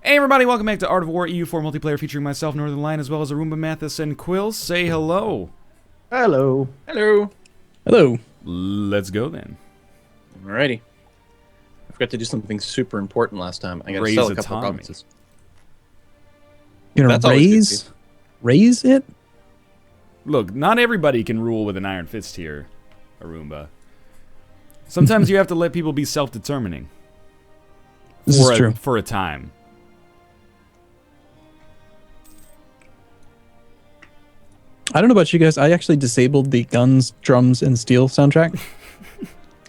Hey everybody, welcome back to Art of War EU4 multiplayer featuring myself, Northern Lion, as well as Arumba, Mathis, and Quill. Say hello. Hello. Hello. Hello. Let's go then. Alrighty. I forgot to do something super important last time. I gotta Raise sell a couple of autonomy. provinces. You're gonna That's always good raise it? Look, not everybody can rule with an iron fist here, Arumba. Sometimes you have to let people be self-determining. This is true. For a time. I don't know about you guys. I actually disabled the Guns, Drums, and Steel soundtrack.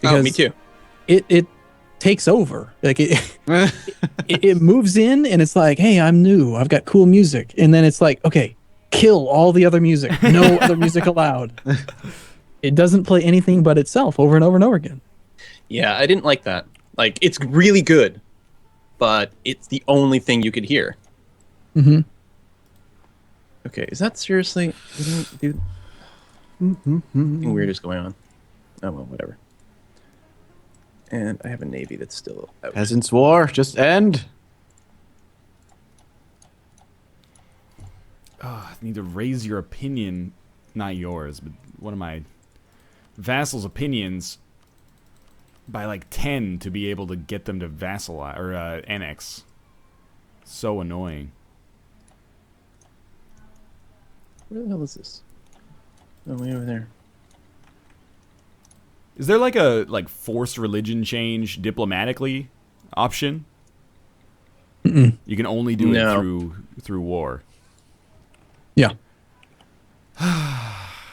Oh, me too. It takes over. Like it moves in and it's like, hey, I'm new. I've got cool music. And then it's like, okay, kill all the other music. No other music allowed. It doesn't play anything but itself over and over and over again. Yeah, I didn't like that. Like, it's really good, but it's the only thing you could hear. Mm-hmm. Okay, is that seriously? Dude, something weird is going on. Oh well, whatever. And I have a navy that's still out. Peasants' War, just end. I need to raise your opinion, not yours, but one of my vassals' opinions by like 10 to be able to get them to vassalize or annex. So annoying. Where the hell is this? Oh, way over there. Is there like a forced religion change diplomatically option? Mm-mm. You can only do No. it through war. Yeah.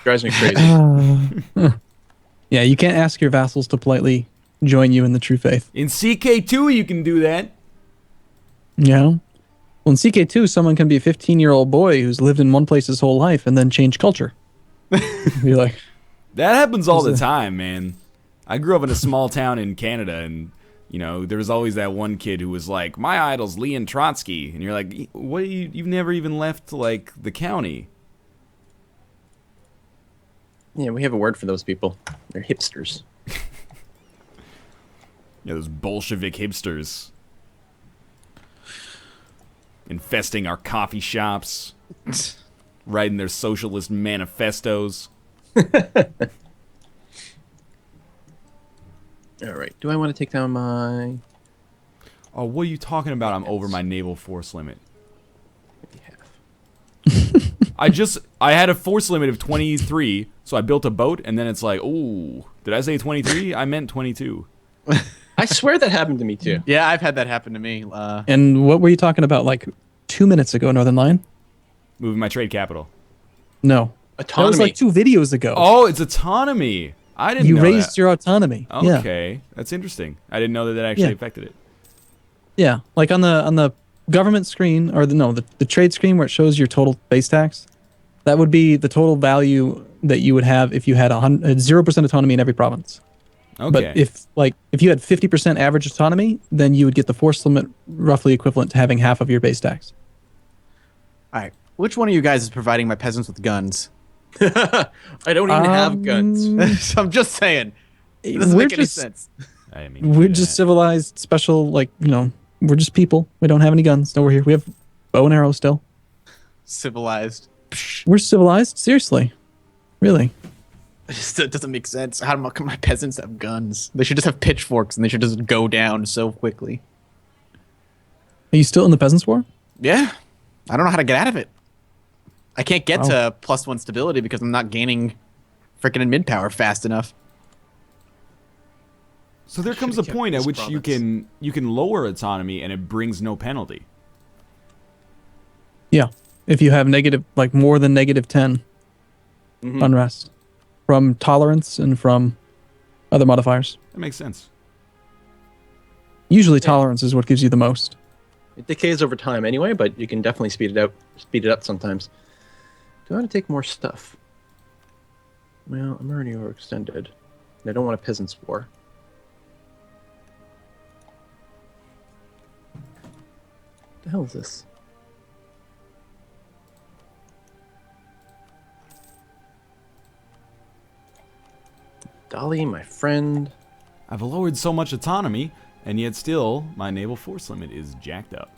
Drives me crazy. Yeah, you can't ask your vassals to politely join you in the true faith. In CK2 you can do that. Yeah. Well, in CK2, someone can be a 15-year-old boy who's lived in one place his whole life and then change culture. Be like, That happens all the time, man. I grew up in a small town in Canada, and you know there was always that one kid who was like, "My idol's Leon Trotsky," and you're like, "What? You've never even left like the county." Yeah, we have a word for those people. They're hipsters. Yeah, those Bolshevik hipsters infesting our coffee shops, writing their socialist manifestos. All right. Do I want to take down my? Oh, what are you talking about? I'm over my naval force limit. Maybe half. I had a force limit of 23, so I built a boat, and then it's like, ooh, did I say 23? I meant 22. I swear that happened to me too. Yeah, I've had that happen to me. and what were you talking about like 2 minutes ago, Northern Lion? Moving my trade capital. No. Autonomy. That was like 2 videos ago. Oh, it's autonomy. I didn't know You raised that. your autonomy. Yeah. Okay, that's interesting. I didn't know that actually Yeah. affected it. Yeah. Like on the government screen, or the trade screen where it shows your total base tax, that would be the total value that you would have if you had 0% autonomy in every province. Okay. But if you had 50% average autonomy, then you would get the force limit roughly equivalent to having half of your base tax. All right, which one of you guys is providing my peasants with guns? I don't even have guns. So I'm just saying. It doesn't We're make any just- sense. I didn't mean to We're do just that. civilized, special, we're just people. We don't have any guns. No, we're here. We have bow and arrow still. Civilized. We're civilized. Seriously. Really. It doesn't make sense. How come my peasants have guns? They should just have pitchforks and they should just go down so quickly. Are you still in the Peasants' War? Yeah. I don't know how to get out of it. I can't get Wow. to +1 stability because I'm not gaining freaking mid power fast enough. So there comes a Should've point kept at which this you can lower autonomy and it brings no penalty. Yeah. If you have negative, more than -10 Mhm. unrest from tolerance and from other modifiers. That makes sense. Usually tolerance is what gives you the most. It decays over time anyway, but you can definitely speed it up sometimes. Do I want to take more stuff? Well, I'm already overextended. I don't want a peasants' war. What the hell is this? Dolly, my friend. I've lowered so much autonomy, and yet still my naval force limit is jacked up.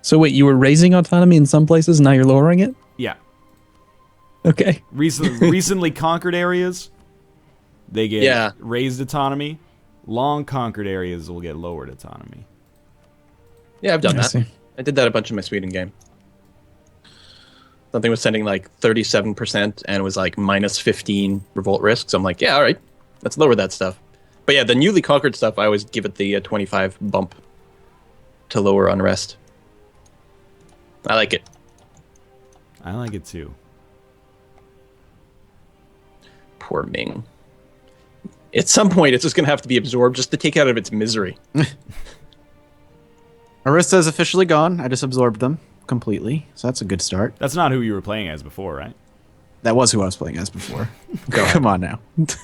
So wait, you were raising autonomy in some places, now you're lowering it? Yeah. Okay. Recently conquered areas, they get Yeah. raised autonomy. Long conquered areas will get lowered autonomy. Yeah, I've done I that. see. I did that a bunch in my Sweden game. Something was sending like 37% and it was like minus 15 revolt risk. So I'm like, yeah, all right, let's lower that stuff. But yeah, the newly conquered stuff, I always give it the 25 bump to lower unrest. I like it. I like it too. Poor Ming. At some point, it's just going to have to be absorbed just to take out of its misery. Arista is officially gone. I just absorbed them completely, so that's a good start. That's not who you were playing as before, right? That was who I was playing as before. Come on now. Is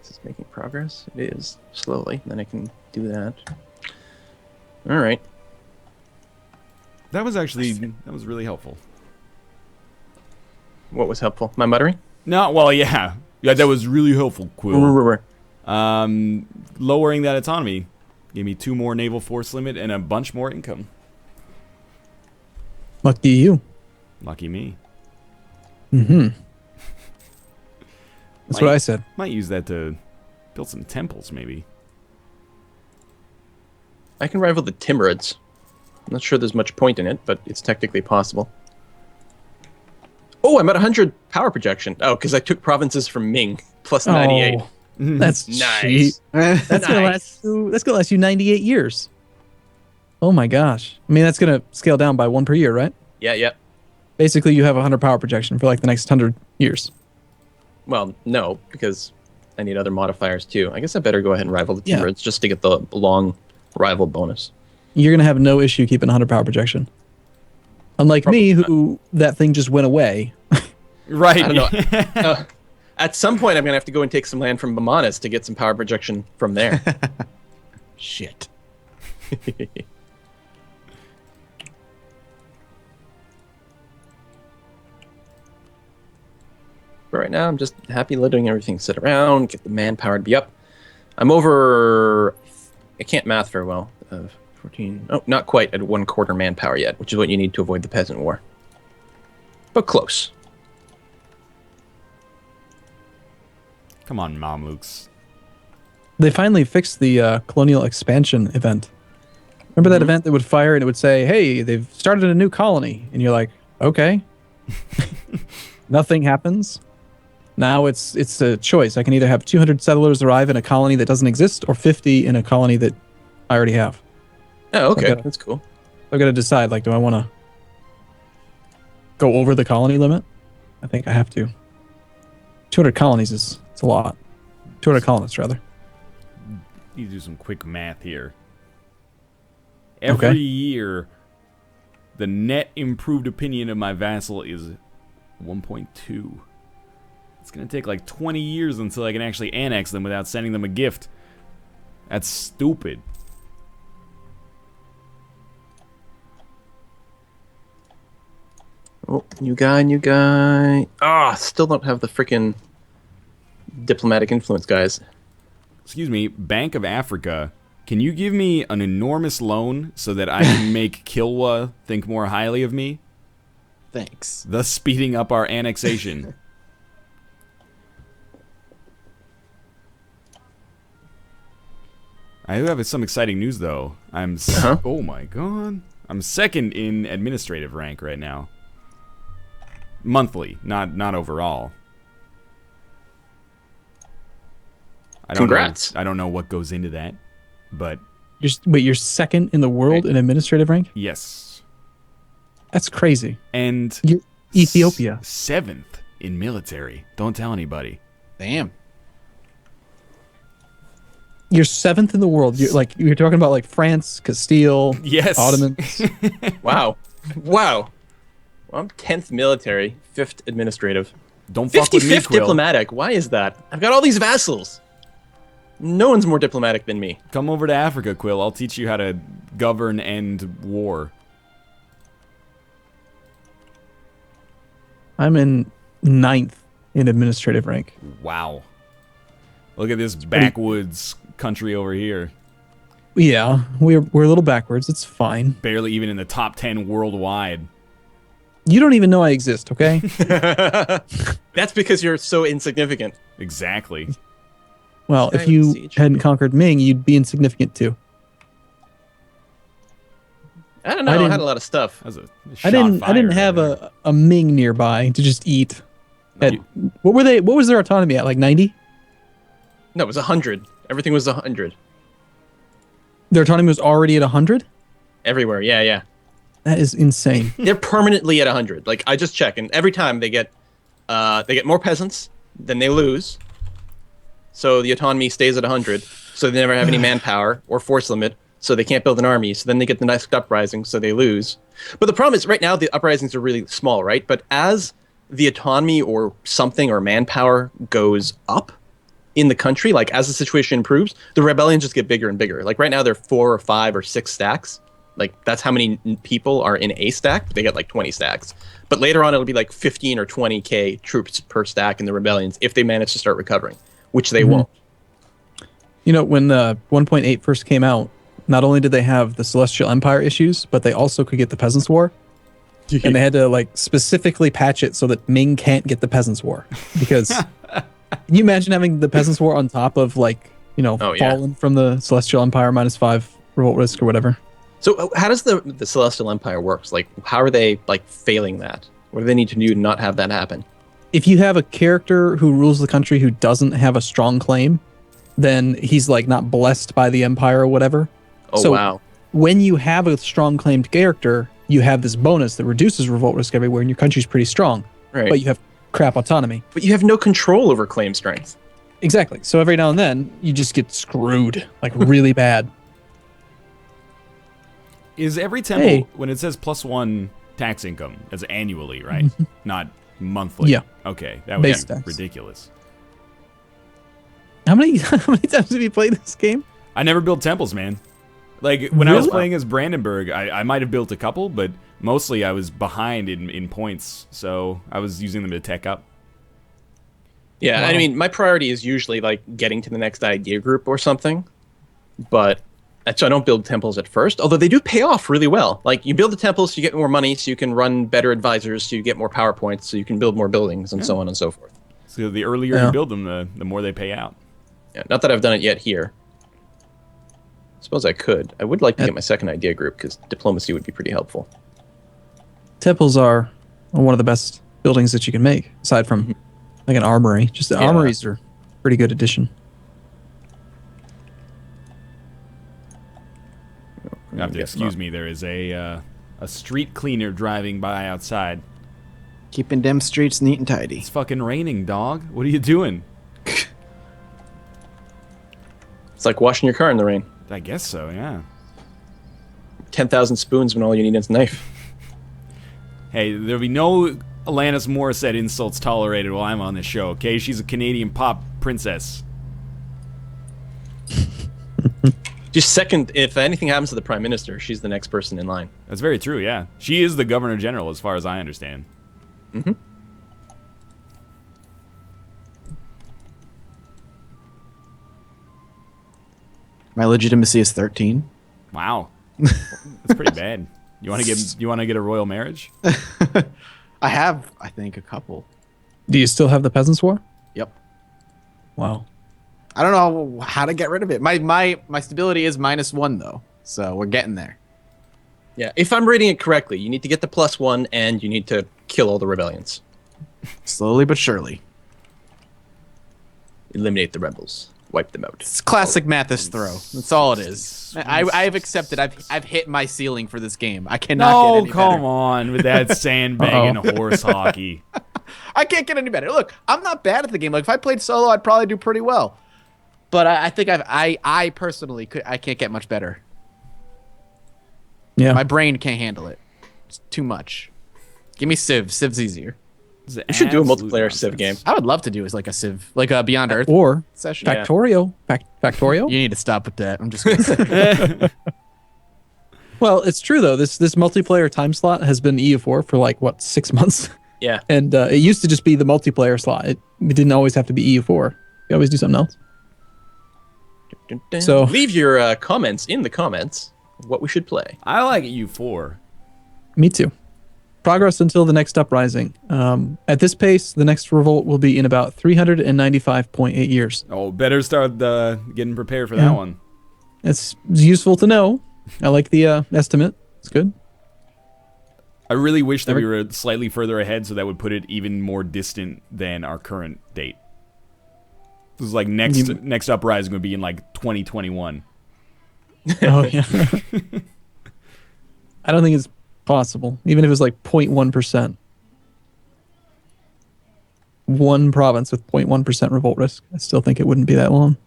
this making progress? It is. Slowly. Then I can do that. All right. That was really helpful. What was helpful? My muttering? No, well, yeah. Yeah, that was really helpful, Quill. Right. Lowering that autonomy gave me 2 more naval force limit and a bunch more income. Lucky you. Lucky me. Mm-hmm. That's what I said. Might use that to build some temples, maybe. I can rival the Timurids. I'm not sure there's much point in it, but it's technically possible. Oh, I'm at 100 power projection. Oh, because I took provinces from Ming, plus 98. Oh, that's Nice. cheap. That's gonna last you. That's gonna last you 98 years. Oh my gosh! I mean, that's gonna scale down by 1 per year, right? Yeah, yeah. Basically, you have 100 power projection for like the next 100 years. Well, no, because I need other modifiers too. I guess I better go ahead and rival the Yeah. Timurids just to get the long rival bonus. You're gonna have no issue keeping 100 power projection. Unlike me, who that thing just went away. Right. I don't know. At some point, I'm going to have to go and take some land from Bamanas to get some power projection from there. Shit. But right now, I'm just happy letting everything sit around, get the manpower to be up. I'm over... I can't math very well. 14... Oh, not quite at 1/4 manpower yet, which is what you need to avoid the Peasant War. But close. Come on, Mamluks. They finally fixed the colonial expansion event. Remember that event that would fire and it would say, "Hey, they've started a new colony," and you're like, "Okay." Nothing happens. Now it's a choice. I can either have 200 settlers arrive in a colony that doesn't exist, or 50 in a colony that I already have. Oh, okay. Okay. That's cool. I've got to decide, like, do I want to go over the colony limit? I think I have to. 200 colonies it's a lot. 200 colonists, rather. Need to do some quick math here. Every year, the net improved opinion of my vassal is 1.2. It's going to take like 20 years until I can actually annex them without sending them a gift. That's stupid. Oh, new guy. Ah, still don't have the freaking diplomatic influence, guys. Excuse me, Bank of Africa, can you give me an enormous loan so that I can make Kilwa think more highly of me, Thanks. thus speeding up our annexation? I do have some exciting news, though. Oh my god. I'm second in administrative rank right now. Monthly, not overall. Congrats. I don't know what goes into that, but You're second in the world in administrative rank? yes. That's crazy. And You're Ethiopia. 7th in military. Don't tell anybody. Damn. You're 7th in the world. You're talking about like France, Castile, Yes. Ottomans. Wow. Wow. Well, I'm 10th military, 5th administrative. Don't fuck with me, 55th Quill. diplomatic. Why is that? I've got all these vassals. No one's more diplomatic than me. Come over to Africa, Quill. I'll teach you how to govern and war. I'm in 9th in administrative rank. Wow. Look at this backwoods country over here. Yeah, we're a little backwards. It's fine. Barely even in the top 10 worldwide. You don't even know I exist, okay? That's because you're so insignificant. Exactly. Well, if Silent you Siege. hadn't conquered Ming, you'd be insignificant too. I don't know. I I, didn't- had a lot of stuff. That was a I shot didn't fired have right there. a Ming nearby to just eat. You- What was their autonomy at? Like 90? No, it was 100. Everything was 100 Their autonomy was already at 100? everywhere. Yeah, yeah. That is insane. They're permanently at 100. Like I just check, and every time they get more peasants, then they lose. So the autonomy stays at 100. So they never have any manpower or force limit. So they can't build an army. So then they get the next uprising. So they lose. But the problem is, right now the uprisings are really small, right? But as the autonomy or something or manpower goes up in the country, like as the situation improves, the rebellions just get bigger and bigger. Like right now they're 4 or 5 or 6 stacks. Like that's how many people are in a stack, but they get like 20 stacks. But later on it'll be like 15 or 20k troops per stack in the rebellions if they manage to start recovering, which they won't. You know, when 1.8 first came out, not only did they have the Celestial Empire issues, but they also could get the Peasants' War. And they had to like specifically patch it so that Ming can't get the Peasants' War. Because can you imagine having the Peasants' War on top of like, you know, Oh, yeah. fallen from the Celestial Empire -5 revolt risk or whatever? So how does the Celestial Empire works? Like how are they like failing that? What do they need to do to not have that happen? If you have a character who rules the country who doesn't have a strong claim, then he's like not blessed by the Empire or whatever. Oh So- wow. When you have a strong claimed character, you have this bonus that reduces revolt risk everywhere, and your country's pretty strong. Right. But you have crap autonomy. But you have no control over claim strength. Exactly. So every now and then, you just get screwed, like really bad. Is every temple, Hey. when it says +1 tax income, that's annually, right? Not monthly? Yeah. Okay, that would Base be tax. ridiculous. How many times have you played this game? I never built temples, man. Like, when I was Really? playing as Brandenburg, I might have built a couple, but mostly I was behind in points, so I was using them to tech up. Yeah, Wow. I mean, my priority is usually like getting to the next idea group or something, but so I don't build temples at first. Although they do pay off really well. Like you build the temples, so you get more money, so you can run better advisors, so you get more power points, so you can build more buildings, and so on and so forth. So the earlier Yeah. you build them, the more they pay out. Yeah, not that I've done it yet here. Suppose I could. I would like to get my second idea group because diplomacy would be pretty helpful. Temples are one of the best buildings that you can make, aside from like an armory. Just the Yeah. armories are pretty good addition. You have to excuse me. There is a street cleaner driving by outside. Keeping them streets neat and tidy. It's fucking raining, dog. What are you doing? It's like washing your car in the rain. I guess so. Yeah. 10,000 spoons when all you need is a knife. Hey, there'll be no Alanis Morissette insults tolerated while I'm on this show. Okay, she's a Canadian pop princess. Just second, if anything happens to the prime minister, she's the next person in line. That's very true. Yeah, she is the governor general, as far as I understand. My legitimacy is 13. Wow, that's pretty bad. You want to get a royal marriage? I have, I think, a couple. Do you still have the Peasants' War? Yep. Wow. I don't know how to get rid of it. My stability is -1 though, so we're getting there. Yeah, if I'm reading it correctly, you need to get the +1 and you need to kill all the rebellions. Slowly but surely. Eliminate the rebels. Wipe them out. It's classic Mathis throw. That's all it is. I've accepted. I've hit my ceiling for this game. I cannot get No, any come better. on with that sandbagging horse hockey. I can't get any better. Look, I'm not bad at the game. Like if I played solo, I'd probably do pretty well. But I think I personally I can't get much better. Yeah. My brain can't handle it. It's too much. Give me Civ. Civ's easier. We should do a multiplayer Civ game. I would love to do is like a Civ, like a Beyond Earth Or session. Yeah. Factorio. Factorio? You need to stop with that. I'm just gonna Well, it's true though. This multiplayer time slot has been EU4 for like what 6 months, Yeah. and it used to just be the multiplayer slot. It didn't always have to be EU4. You always do something else. So- leave your comments in the comments what we should play. I like U4. Me too. Progress until the next uprising. At this pace, the next revolt will be in about 395.8 years. Oh, better start getting prepared for Yeah. that one. It's useful to know. I like the estimate. It's good. I really wish that we were slightly further ahead, so that would put it even more distant than our current date. This is like next uprising would be in like 2021. Oh yeah. I don't think it's possible. Even if it was like 0.1%. One province with 0.1% revolt risk. I still think it wouldn't be that long.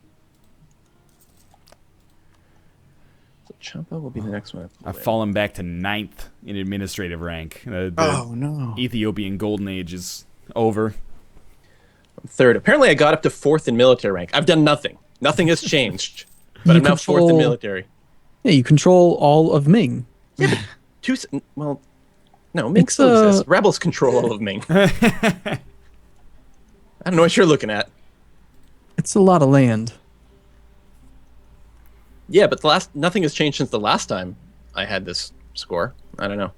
So Champa will be the next one. I've fallen back to 9th in administrative rank. The no. Ethiopian Golden Age is over. Third. Apparently, I got up to 4th in military rank. I've done nothing. Nothing has changed. But You I'm now 4th in control- military. Yeah, you control all of Ming. Well, no, Ming It's, still exists. Rebels control all of Ming. I don't know what you're looking at. It's a lot of land. Yeah, but nothing has changed since the last time I had this score. I don't know.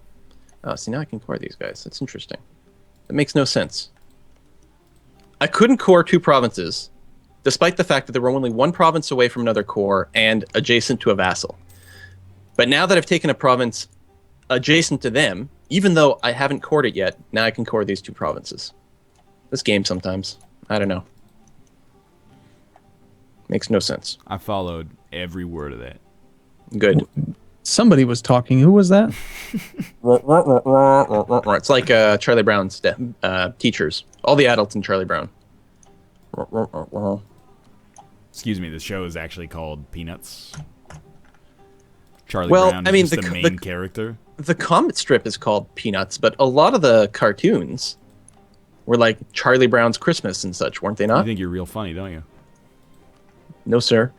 Oh, see, now I can core these guys. That's interesting. That makes no sense. I couldn't core 2 provinces, despite the fact that they were only 1 province away from another core and adjacent to a vassal. But now that I've taken a province adjacent to them, even though I haven't cored it yet, now I can core these 2 provinces. This game sometimes. I don't know. Makes no sense. I followed every word of that. Good. Somebody was talking. Who was that? It's like Charlie Brown's teachers. All the adults in Charlie Brown. Excuse me, the show is actually called Peanuts. Charlie Well, Brown I is mean, just the the main character. The comic strip is called Peanuts, but a lot of the cartoons were like Charlie Brown's Christmas and such, weren't they You not? think you're real funny, don't you? No, sir.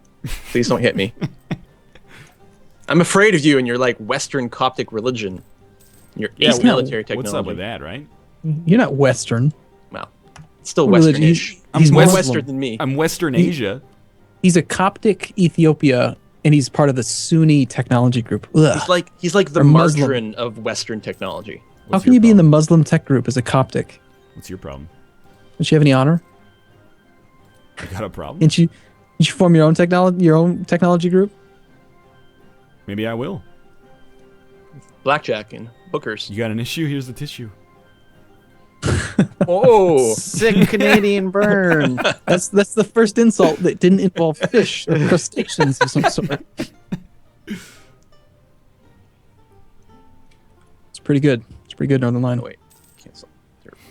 Please don't hit me. I'm afraid of you and your like Western Coptic religion. Your He's military not- technology. What's up with that, right? You're not Western. Well, it's still What religion? Western-ish. He's more Muslim. Western than me. I'm Western Asia. He's a Coptic Ethiopia, and he's part of the Sunni technology group. Ugh. He's like the Or Muslim. margarine of Western technology. How What's can your you be in the problem? Muslim tech group as a Coptic? What's your problem? Don't you have any honor? You got a problem? Didn't you form your own technology group? Maybe I will. Blackjack and hookers. You got an issue? Here's the tissue. Oh, Sick Canadian burn. That's the first insult that didn't involve fish or crustaceans of some sort. It's pretty good. It's pretty good, Northern Line. wait. Cancel.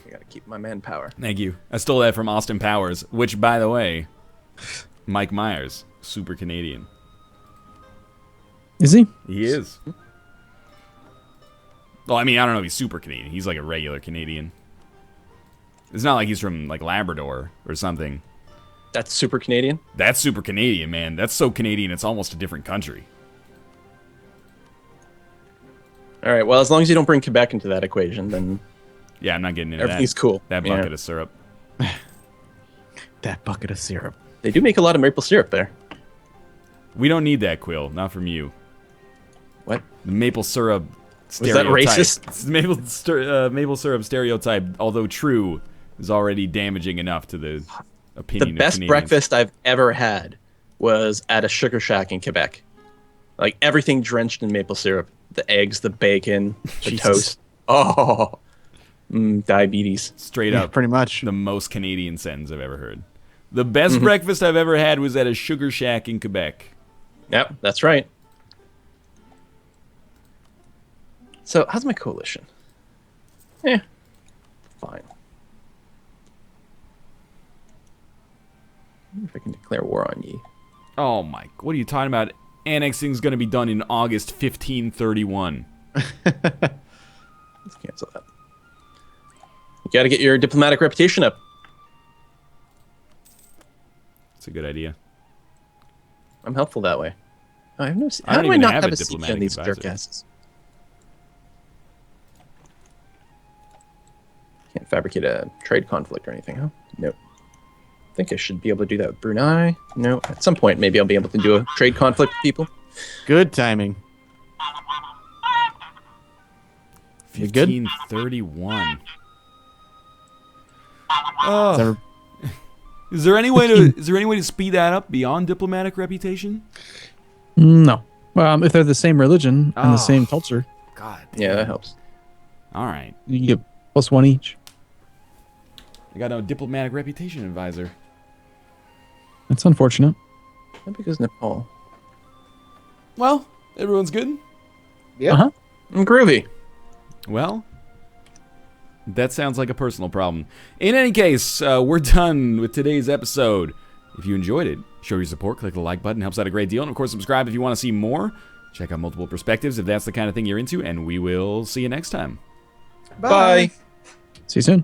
I gotta keep my manpower. Thank you. I stole that from Austin Powers, which, by the way, Mike Myers, super Canadian. Is he? He is. Well, I mean, I don't know if he's super Canadian. He's like a regular Canadian. It's not like he's from like Labrador or something. That's super Canadian. That's super Canadian, man. That's so Canadian, it's almost a different country. All right. Well, as long as you don't bring Quebec into that equation, then Yeah, I'm not getting into everything's that. cool. That Yeah. bucket of syrup. That bucket of syrup. They do make a lot of maple syrup there. We don't need that, Quill. Not from you. What? The maple syrup that stereotype. racist? It's maple syrup stereotype, although true, is already damaging enough to the opinion The of best Canadians. breakfast I've ever had was at a sugar shack in Quebec. Like everything drenched in maple syrup. The eggs, the bacon, the Jesus. toast. Oh, diabetes. Straight Yeah, up, pretty much. the most Canadian sentence I've ever heard. The best Mm-hmm. breakfast I've ever had was at a sugar shack in Quebec. Yep, that's right. So, how's my coalition? Fine. If I can declare war on ye. Oh my, what are you talking about? Annexing's gonna be done in August 1531. Let's cancel that. You gotta get your diplomatic reputation up. It's a good idea. I'm helpful that way. Oh, I have no. I How don't do I even not have have a a siege diplomatic on these advisor. jerkasses? Can't fabricate a trade conflict or anything, huh? Nope. think I should be able to do that with Brunei. No, at some point maybe I'll be able to do a trade conflict with people. Good timing. You good? 1531. Is Oh, there- is there any way to speed that up beyond diplomatic reputation? No. Well, if they're the same religion and Oh. the same culture, God. Yeah, damn. that helps. All right. you get +1 each. I got no diplomatic reputation advisor. That's unfortunate. How big is Nepal? Well, everyone's good. Yeah. Uh-huh. Groovy. Well, that sounds like a personal problem. In any case, we're done with today's episode. If you enjoyed it, show your support, click the like button, helps out a great deal. And of course, subscribe if you want to see more. Check out multiple perspectives if that's the kind of thing you're into, and we will see you next time. Bye. See you soon.